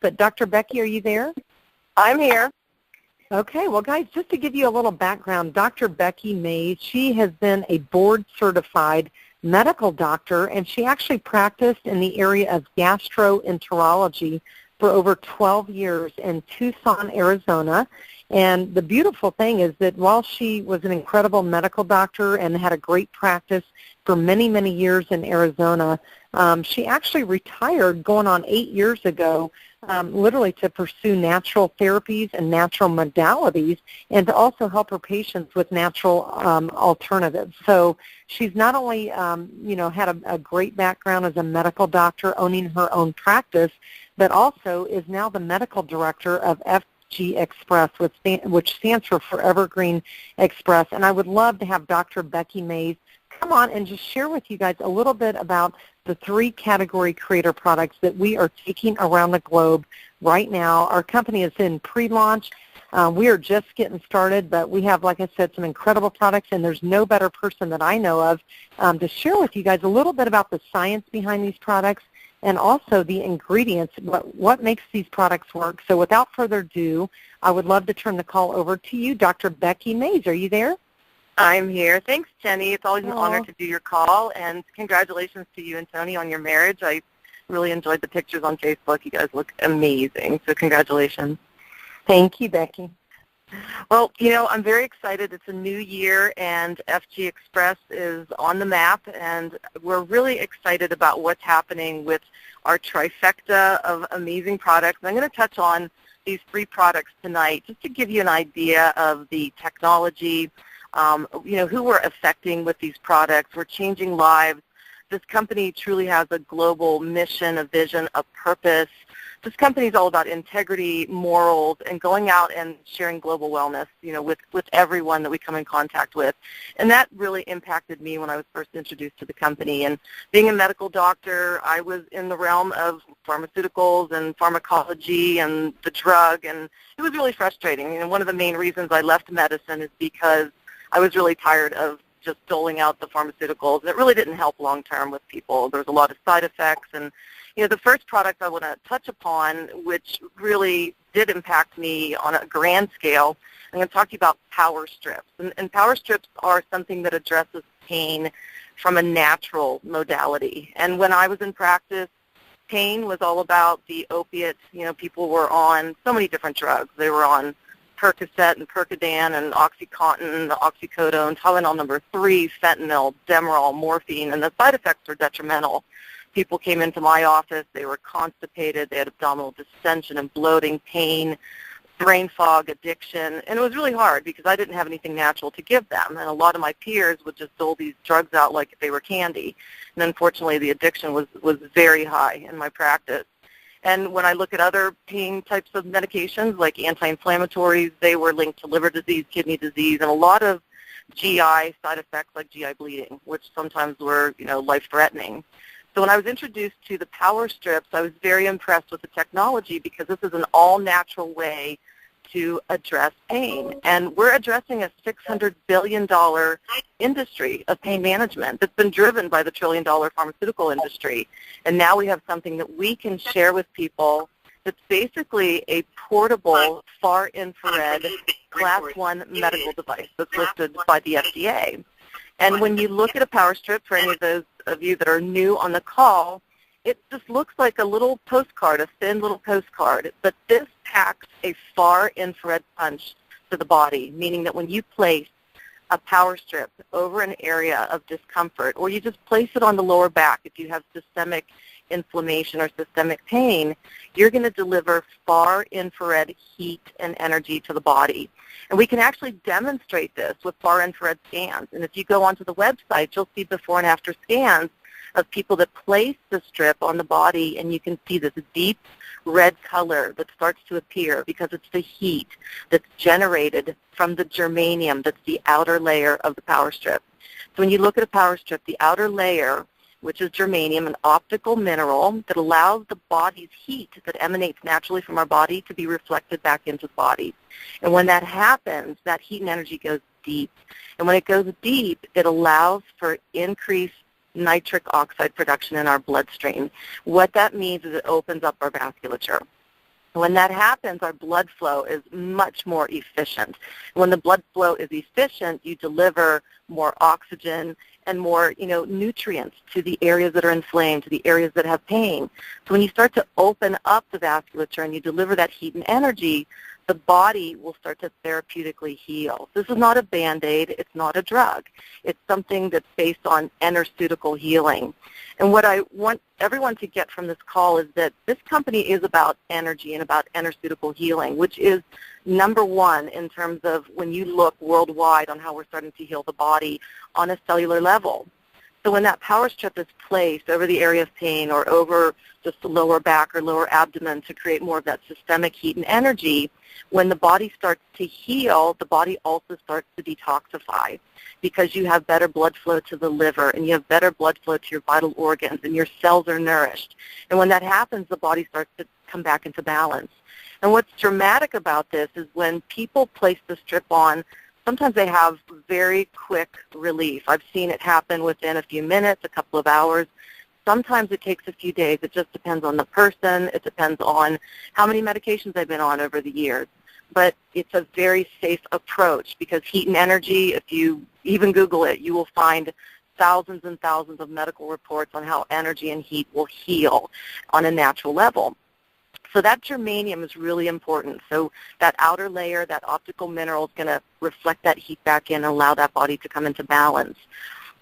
but Dr. Becky, are you there? I'm here. Okay, well, guys, just to give you a little background, Dr. Becky Mays, she has been a board-certified medical doctor, and she actually practiced in the area of gastroenterology for over 12 years in Tucson, Arizona. And the beautiful thing is that while she was an incredible medical doctor and had a great practice for many, many years in Arizona, she actually retired going on 8 years ago, literally to pursue natural therapies and natural modalities and to also help her patients with natural alternatives. So she's not only, had a great background as a medical doctor owning her own practice, but also is now the medical director of FG Express, which stands for Forever Green Express. And I would love to have Dr. Becky Mays come on and just share with you guys a little bit about the 3 category creator products that we are taking around the globe right now. Our company is in pre-launch. We are just getting started, but we have, like I said, some incredible products, and there's no better person that I know of to share with you guys a little bit about the science behind these products and also the ingredients, what makes these products work. So without further ado, I would love to turn the call over to you, Dr. Becky Mays. Are you there? I'm here. Thanks, Jenny. It's always an honor to do your call, and congratulations to you and Tony on your marriage. I really enjoyed the pictures on Facebook. You guys look amazing, so congratulations. Thank you, Becky. Well, I'm very excited. It's a new year, and FG Express is on the map, and we're really excited about what's happening with our trifecta of amazing products. And I'm going to touch on these 3 products tonight just to give you an idea of the technology, who we're affecting with these products. We're changing lives. This company truly has a global mission, a vision, a purpose. This company is all about integrity, morals, and going out and sharing global wellness, with everyone that we come in contact with. And that really impacted me when I was first introduced to the company. And being a medical doctor, I was in the realm of pharmaceuticals and pharmacology and the drug, and it was really frustrating. One of the main reasons I left medicine is because I was really tired of just doling out the pharmaceuticals. It really didn't help long-term with people. There was a lot of side effects. And, the first product I want to touch upon, which really did impact me on a grand scale, I'm going to talk to you about power strips. And power strips are something that addresses pain from a natural modality. And when I was in practice, pain was all about the opiates. People were on so many different drugs. They were on Percocet and Percodan and OxyContin, the oxycodone, Tylenol number 3, fentanyl, Demerol, morphine, and the side effects were detrimental. People came into my office, they were constipated, they had abdominal distension and bloating, pain, brain fog, addiction, and it was really hard because I didn't have anything natural to give them, and a lot of my peers would just dole these drugs out like they were candy, and unfortunately the addiction was very high in my practice. And when I look at other pain types of medications like anti-inflammatories, they were linked to liver disease, kidney disease, and a lot of GI side effects like GI bleeding, which sometimes were, life-threatening. So when I was introduced to the power strips, I was very impressed with the technology because this is an all-natural way to address pain. And we're addressing a $600 billion industry of pain management that's been driven by the trillion-dollar pharmaceutical industry. And now we have something that we can share with people that's basically a portable, far-infrared, Class 1 medical device that's listed by the FDA. And when you look at a power strip, for any of those of you that are new on the call, it just looks like a little postcard, a thin little postcard. But this packs a far infrared punch to the body, meaning that when you place a power strip over an area of discomfort, or you just place it on the lower back if you have systemic inflammation or systemic pain, you're going to deliver far infrared heat and energy to the body. And we can actually demonstrate this with far infrared scans. And if you go onto the website, you'll see before and after scans of people that place the strip on the body, and you can see this deep red color that starts to appear because it's the heat that's generated from the germanium that's the outer layer of the power strip. So when you look at a power strip, the outer layer, which is germanium, an optical mineral that allows the body's heat that emanates naturally from our body to be reflected back into the body. And when that happens, that heat and energy goes deep. And when it goes deep, it allows for increased nitric oxide production in our bloodstream. What that means is it opens up our vasculature. When that happens, our blood flow is much more efficient. When the blood flow is efficient, you deliver more oxygen and more, nutrients to the areas that are inflamed, to the areas that have pain. So when you start to open up the vasculature and you deliver that heat and energy, the body will start to therapeutically heal. This is not a Band-Aid. It's not a drug. It's something that's based on enerceutical healing. And what I want everyone to get from this call is that this company is about energy and about enerceutical healing, which is number one in terms of when you look worldwide on how we're starting to heal the body on a cellular level. So when that power strip is placed over the area of pain or over just the lower back or lower abdomen to create more of that systemic heat and energy, when the body starts to heal, the body also starts to detoxify because you have better blood flow to the liver and you have better blood flow to your vital organs and your cells are nourished. And when that happens, the body starts to come back into balance. And what's dramatic about this is when people place the strip on, sometimes they have very quick relief. I've seen it happen within a few minutes, a couple of hours. Sometimes it takes a few days. It just depends on the person. It depends on how many medications they've been on over the years. But it's a very safe approach because heat and energy, if you even Google it, you will find thousands and thousands of medical reports on how energy and heat will heal on a natural level. So that germanium is really important. So that outer layer, that optical mineral is going to reflect that heat back in and allow that body to come into balance.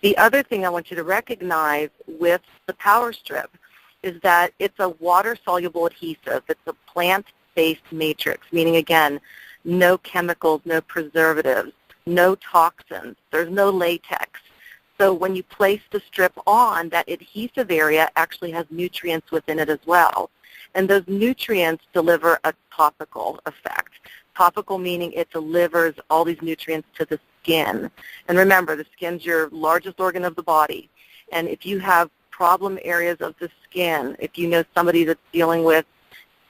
The other thing I want you to recognize with the power strip is that it's a water-soluble adhesive. It's a plant-based matrix, meaning, again, no chemicals, no preservatives, no toxins. There's no latex. So when you place the strip on, that adhesive area actually has nutrients within it as well. And those nutrients deliver a topical effect. Topical meaning it delivers all these nutrients to the skin. And remember, the skin's your largest organ of the body. And if you have problem areas of the skin, if you know somebody that's dealing with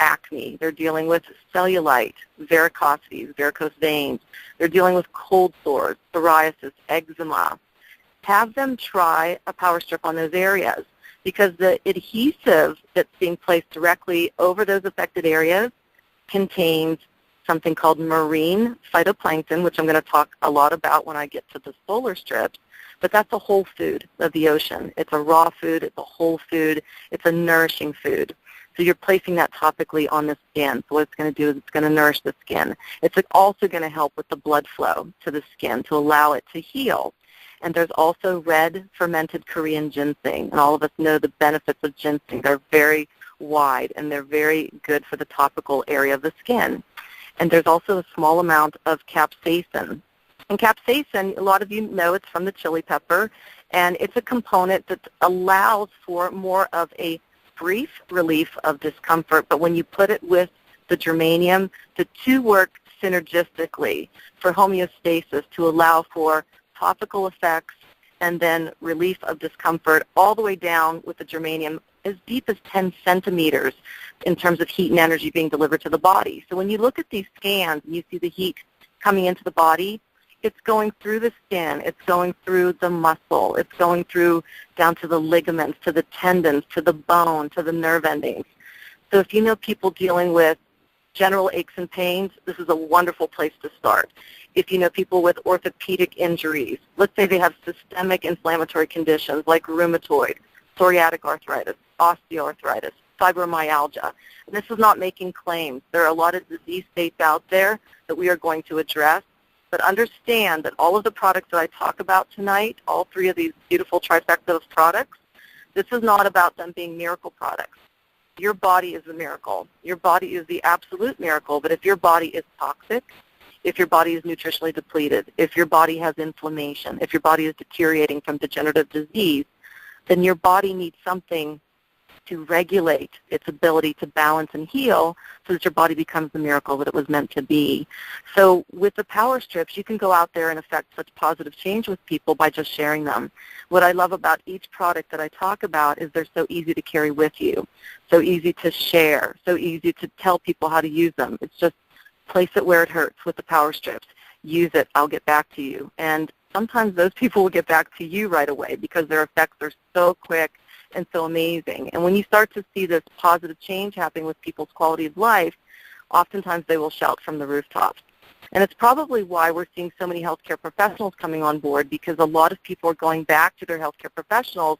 acne, they're dealing with cellulite, varicosities, varicose veins, they're dealing with cold sores, psoriasis, eczema, have them try a power strip on those areas because the adhesive that's being placed directly over those affected areas contains something called marine phytoplankton, which I'm going to talk a lot about when I get to the solar strips, but that's a whole food of the ocean. It's a raw food, it's a whole food, it's a nourishing food. So you're placing that topically on the skin. So what it's going to do is it's going to nourish the skin. It's also going to help with the blood flow to the skin to allow it to heal. And there's also red fermented Korean ginseng, and all of us know the benefits of ginseng. They're very wide, and they're very good for the topical area of the skin. And there's also a small amount of capsaicin. And capsaicin, a lot of you know it's from the chili pepper, and it's a component that allows for more of a brief relief of discomfort. But when you put it with the germanium, the two work synergistically for homeostasis to allow for topical effects and then relief of discomfort all the way down with the germanium as deep as 10 centimeters in terms of heat and energy being delivered to the body. So when you look at these scans and you see the heat coming into the body, it's going through the skin, it's going through the muscle, it's going through down to the ligaments, to the tendons, to the bone, to the nerve endings. So if you know people dealing with general aches and pains, this is a wonderful place to start. If you know people with orthopedic injuries, let's say they have systemic inflammatory conditions like rheumatoid, psoriatic arthritis, osteoarthritis, fibromyalgia. And this is not making claims. There are a lot of disease states out there that we are going to address. But understand that all of the products that I talk about tonight, all three of these beautiful trifecta of products, this is not about them being miracle products. Your body is a miracle. Your body is the absolute miracle. But if your body is toxic, if your body is nutritionally depleted, if your body has inflammation, if your body is deteriorating from degenerative disease, then your body needs something to regulate its ability to balance and heal so that your body becomes the miracle that it was meant to be. So with the power strips, you can go out there and affect such positive change with people by just sharing them. What I love about each product that I talk about is they're so easy to carry with you, so easy to share, so easy to tell people how to use them. It's just place it where it hurts with the power strips. Use it. I'll get back to you. And sometimes those people will get back to you right away because their effects are so quick and so amazing. And when you start to see this positive change happening with people's quality of life, oftentimes they will shout from the rooftops. And it's probably why we're seeing so many healthcare professionals coming on board, because a lot of people are going back to their healthcare professionals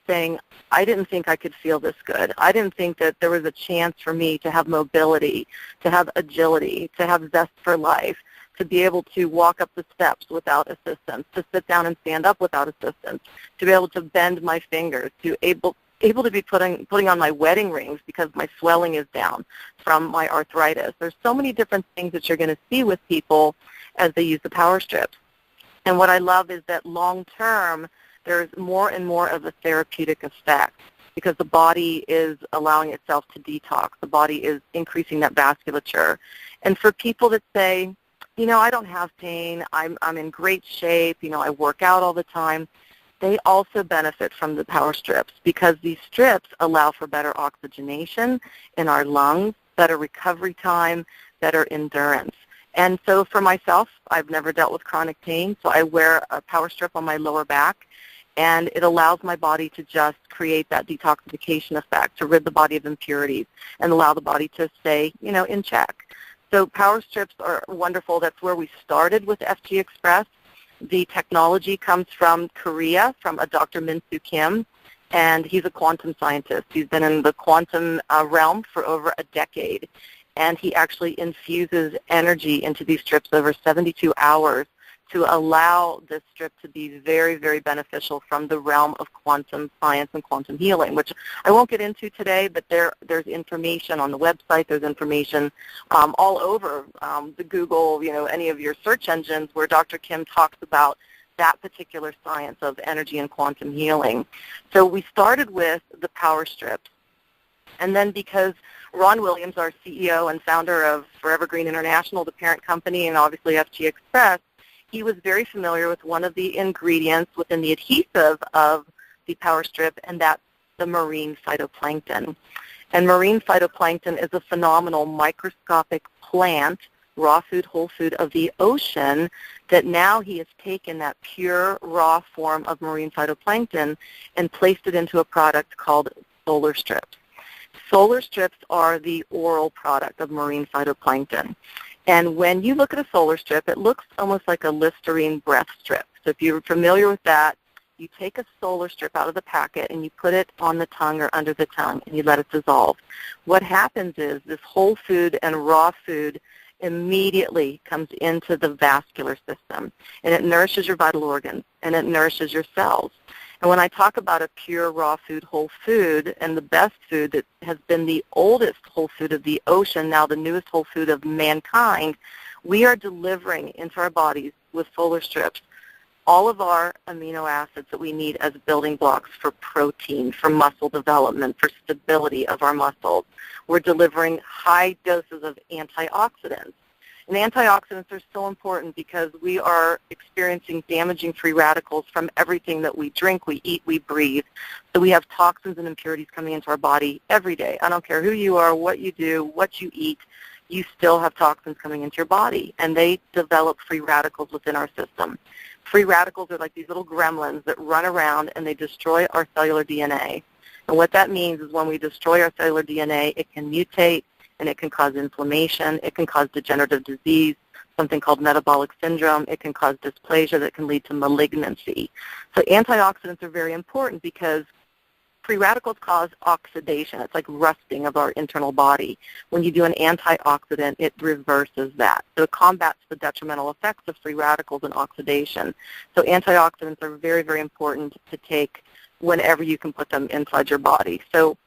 saying, I didn't think I could feel this good. I didn't think that there was a chance for me to have mobility, to have agility, to have zest for life, to be able to walk up the steps without assistance, to sit down and stand up without assistance, to be able to bend my fingers, to able to be putting on my wedding rings because my swelling is down from my arthritis. There's so many different things that you're going to see with people as they use the power strips. And what I love is that long term, there's more and more of a therapeutic effect because the body is allowing itself to detox. The body is increasing that vasculature. And for people that say, you know, I don't have pain, I'm in great shape, you know, I work out all the time, they also benefit from the power strips because these strips allow for better oxygenation in our lungs, better recovery time, better endurance. And so for myself, I've never dealt with chronic pain, so I wear a power strip on my lower back, and it allows my body to just create that detoxification effect, to rid the body of impurities and allow the body to stay, you know, in check. So power strips are wonderful. That's where we started with FG Express. The technology comes from Korea, from a Dr. Min-Soo Kim, and he's a quantum scientist. He's been in the quantum realm for over a decade, and he actually infuses energy into these strips over 72 hours to allow this strip to be very, very beneficial from the realm of quantum science and quantum healing, which I won't get into today, but there's information on the website. There's information all over the Google, you know, any of your search engines where Dr. Kim talks about that particular science of energy and quantum healing. So we started with the power strips. And then because Ron Williams, our CEO and founder of Forever Green International, the parent company, and obviously FG Express, he was very familiar with one of the ingredients within the adhesive of the power strip, and that's the marine phytoplankton. And marine phytoplankton is a phenomenal microscopic plant, raw food, whole food of the ocean, that now he has taken that pure raw form of marine phytoplankton and placed it into a product called solar strips. Solar strips are the oral product of marine phytoplankton. And when you look at a solar strip, it looks almost like a Listerine breath strip. So if you're familiar with that, you take a solar strip out of the packet and you put it on the tongue or under the tongue and you let it dissolve. What happens is this whole food and raw food immediately comes into the vascular system, and it nourishes your vital organs and it nourishes your cells. And when I talk about a pure raw food, whole food, and the best food that has been the oldest whole food of the ocean, now the newest whole food of mankind, we are delivering into our bodies with solar strips all of our amino acids that we need as building blocks for protein, for muscle development, for stability of our muscles. We're delivering high doses of antioxidants. And antioxidants are so important because we are experiencing damaging free radicals from everything that we drink, we eat, we breathe. So we have toxins and impurities coming into our body every day. I don't care who you are, what you do, what you eat, you still have toxins coming into your body, and they develop free radicals within our system. Free radicals are like these little gremlins that run around and they destroy our cellular DNA. And what that means is when we destroy our cellular DNA, it can mutate, and it can cause inflammation, it can cause degenerative disease, something called metabolic syndrome, it can cause dysplasia that can lead to malignancy. So antioxidants are very important because free radicals cause oxidation. It's like rusting of our internal body. When you do an antioxidant, it reverses that. So it combats the detrimental effects of free radicals and oxidation. So antioxidants are very, very important to take whenever you can put them inside your body. So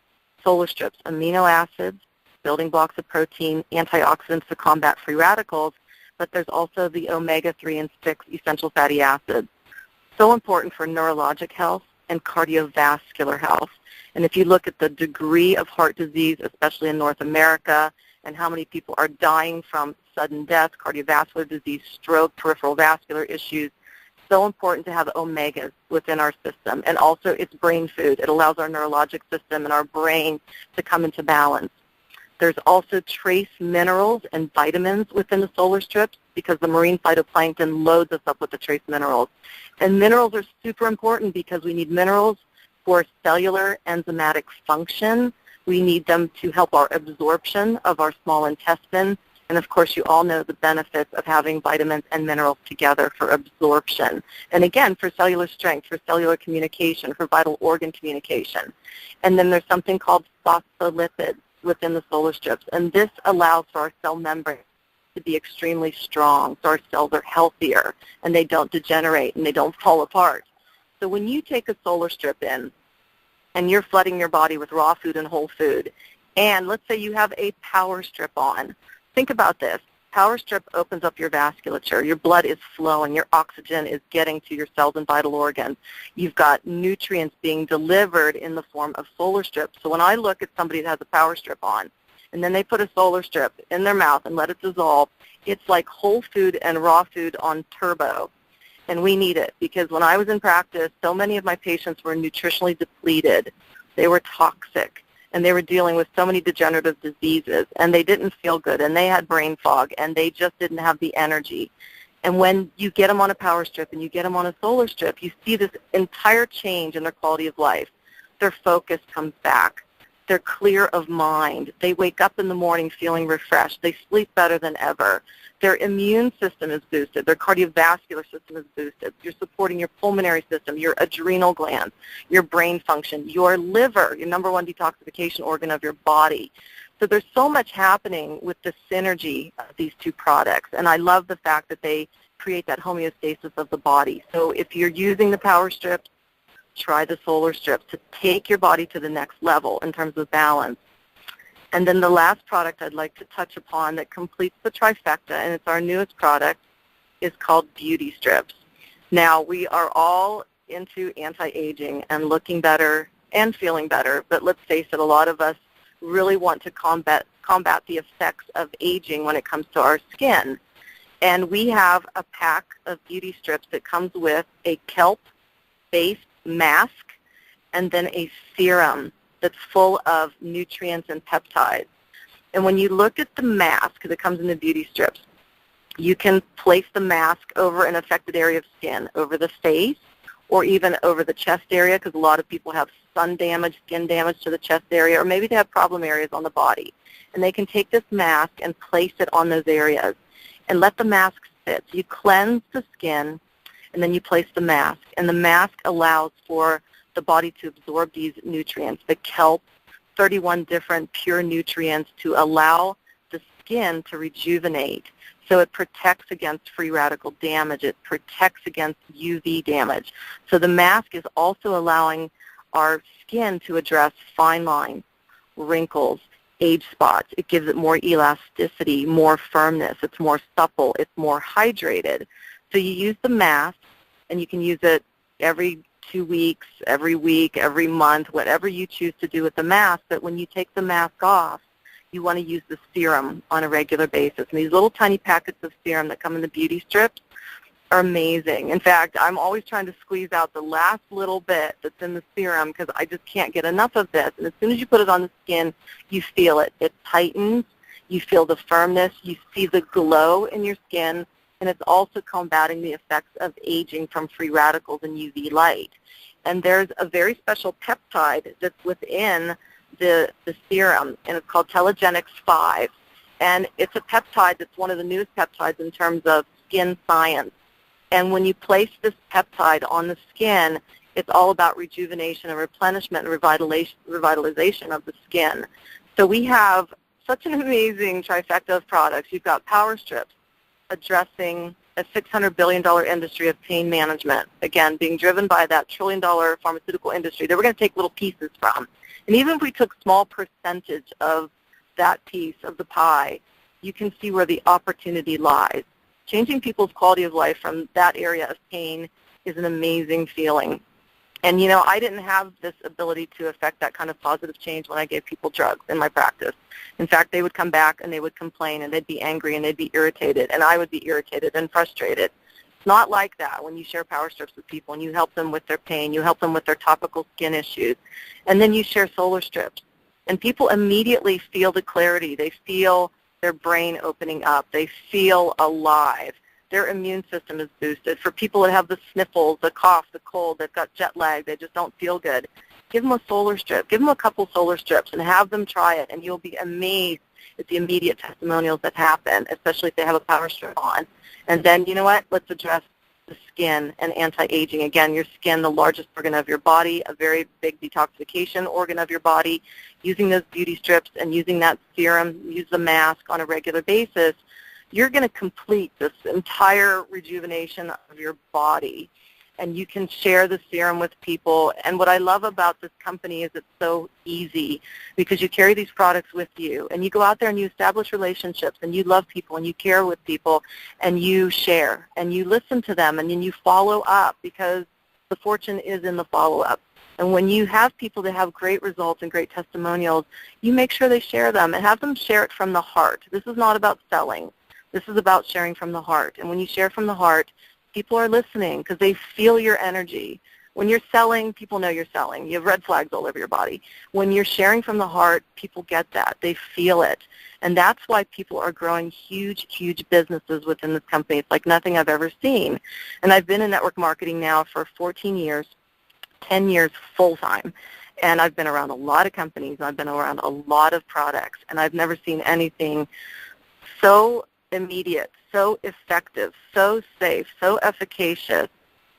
solar strips, amino acids, building blocks of protein, antioxidants to combat free radicals, but there's also the omega-3 and 6 essential fatty acids. So important for neurologic health and cardiovascular health. And if you look at the degree of heart disease, especially in North America, and how many people are dying from sudden death, cardiovascular disease, stroke, peripheral vascular issues, so important to have omegas within our system. And also it's brain food. It allows our neurologic system and our brain to come into balance. There's also trace minerals and vitamins within the solar strips because the marine phytoplankton loads us up with the trace minerals. And minerals are super important because we need minerals for cellular enzymatic function. We need them to help our absorption of our small intestine. And of course, you all know the benefits of having vitamins and minerals together for absorption. And again, for cellular strength, for cellular communication, for vital organ communication. And then there's something called phospholipids within the solar strips. And this allows for our cell membrane to be extremely strong, so our cells are healthier and they don't degenerate and they don't fall apart. So when you take a solar strip in and you're flooding your body with raw food and whole food, and let's say you have a power strip on, think about this. Power strip opens up your vasculature. Your blood is flowing. Your oxygen is getting to your cells and vital organs. You've got nutrients being delivered in the form of solar strips. So when I look at somebody that has a power strip on, and then they put a solar strip in their mouth and let it dissolve, it's like whole food and raw food on turbo. And we need it because when I was in practice, so many of my patients were nutritionally depleted. They were toxic, and they were dealing with so many degenerative diseases, and they didn't feel good, and they had brain fog, and they just didn't have the energy. And when you get them on a power strip and you get them on a solar strip, you see this entire change in their quality of life. Their focus comes back. They're clear of mind. They wake up in the morning feeling refreshed. They sleep better than ever. Their immune system is boosted. Their cardiovascular system is boosted. You're supporting your pulmonary system, your adrenal glands, your brain function, your liver, your number one detoxification organ of your body. So there's so much happening with the synergy of these two products, and I love the fact that they create that homeostasis of the body. So if you're using the power strips, try the solar strips to take your body to the next level in terms of balance. And then the last product I'd like to touch upon that completes the trifecta, and it's our newest product, is called Beauty Strips. Now, we are all into anti-aging and looking better and feeling better, but let's face it, a lot of us really want to combat the effects of aging when it comes to our skin. And we have a pack of beauty strips that comes with a kelp-based mask and then a serum that's full of nutrients and peptides. And when you look at the mask that comes in the beauty strips, you can place the mask over an affected area of skin, over the face, or even over the chest area, because a lot of people have sun damage, skin damage to the chest area, or maybe they have problem areas on the body. And they can take this mask and place it on those areas and let the mask sit. So you cleanse the skin, and then you place the mask. And the mask allows for the body to absorb these nutrients, the kelp, 31 different pure nutrients to allow the skin to rejuvenate. So it protects against free radical damage. It protects against UV damage. So the mask is also allowing our skin to address fine lines, wrinkles, age spots. It gives it more elasticity, more firmness. It's more supple. It's more hydrated. So you use the mask, and you can use it every 2 weeks, every week, every month, whatever you choose to do with the mask. But when you take the mask off, you want to use the serum on a regular basis. And these little tiny packets of serum that come in the beauty strips are amazing. In fact, I'm always trying to squeeze out the last little bit that's in the serum because I just can't get enough of this. And as soon as you put it on the skin, you feel it. It tightens. You feel the firmness. You see the glow in your skin. And it's also combating the effects of aging from free radicals and UV light. And there's a very special peptide that's within the serum, and it's called Telogenix 5. And it's a peptide that's one of the newest peptides in terms of skin science. And when you place this peptide on the skin, it's all about rejuvenation and replenishment and revitalization of the skin. So we have such an amazing trifecta of products. You've got power strips addressing a $600 billion industry of pain management, again, being driven by that trillion-dollar pharmaceutical industry that we're going to take little pieces from. And even if we took small percentage of that piece of the pie, you can see where the opportunity lies. Changing people's quality of life from that area of pain is an amazing feeling. And, you know, I didn't have this ability to affect that kind of positive change when I gave people drugs in my practice. In fact, they would come back and they would complain and they'd be angry and they'd be irritated, and I would be irritated and frustrated. It's not like that when you share power strips with people and you help them with their pain, you help them with their topical skin issues, and then you share solar strips. And people immediately feel the clarity. They feel their brain opening up. They feel alive. Their immune system is boosted. For people that have the sniffles, the cough, the cold, they've got jet lag, they just don't feel good, give them a solar strip. Give them a couple solar strips and have them try it, and you'll be amazed at the immediate testimonials that happen, especially if they have a power strip on. And then, you know what, let's address the skin and anti-aging. Again, your skin, the largest organ of your body, a very big detoxification organ of your body. Using those beauty strips and using that serum, use the mask on a regular basis, you're going to complete this entire rejuvenation of your body. And you can share the serum with people. And what I love about this company is it's so easy because you carry these products with you, and you go out there and you establish relationships, and you love people, and you care with people, and you share, and you listen to them, and then you follow up, because the fortune is in the follow-up. And when you have people that have great results and great testimonials, you make sure they share them and have them share it from the heart. This is not about selling. This is about sharing from the heart. And when you share from the heart, people are listening because they feel your energy. When you're selling, people know you're selling. You have red flags all over your body. When you're sharing from the heart, people get that. They feel it. And that's why people are growing huge, huge businesses within this company. It's like nothing I've ever seen. And I've been in network marketing now for 14 years, 10 years full-time. And I've been around a lot of companies. I've been around a lot of products. And I've never seen anything so immediate, so effective, so safe, so efficacious,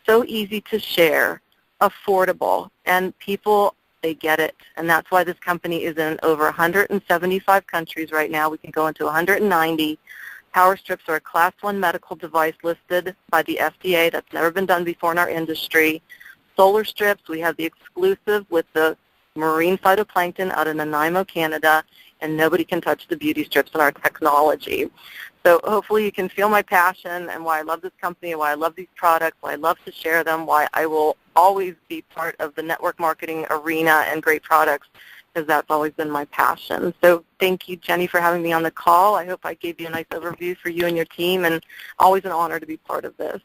so easy to share, affordable, and people, they get it. And that's why this company is in over 175 countries right now. We can go into 190. Power strips are a Class 1 medical device listed by the FDA. That's never been done before in our industry. Solar strips, we have the exclusive with the marine phytoplankton out in Nanaimo, Canada, and nobody can touch the beauty strips in our technology. So hopefully you can feel my passion and why I love this company, why I love these products, why I love to share them, why I will always be part of the network marketing arena and great products, because that's always been my passion. So thank you, Jenny, for having me on the call. I hope I gave you a nice overview for you and your team, and always an honor to be part of this.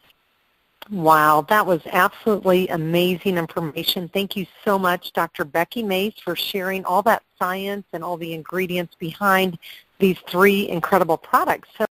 Wow, that was absolutely amazing information. Thank you so much, Dr. Becky Mays, for sharing all that science and all the ingredients behind these 3 incredible products. So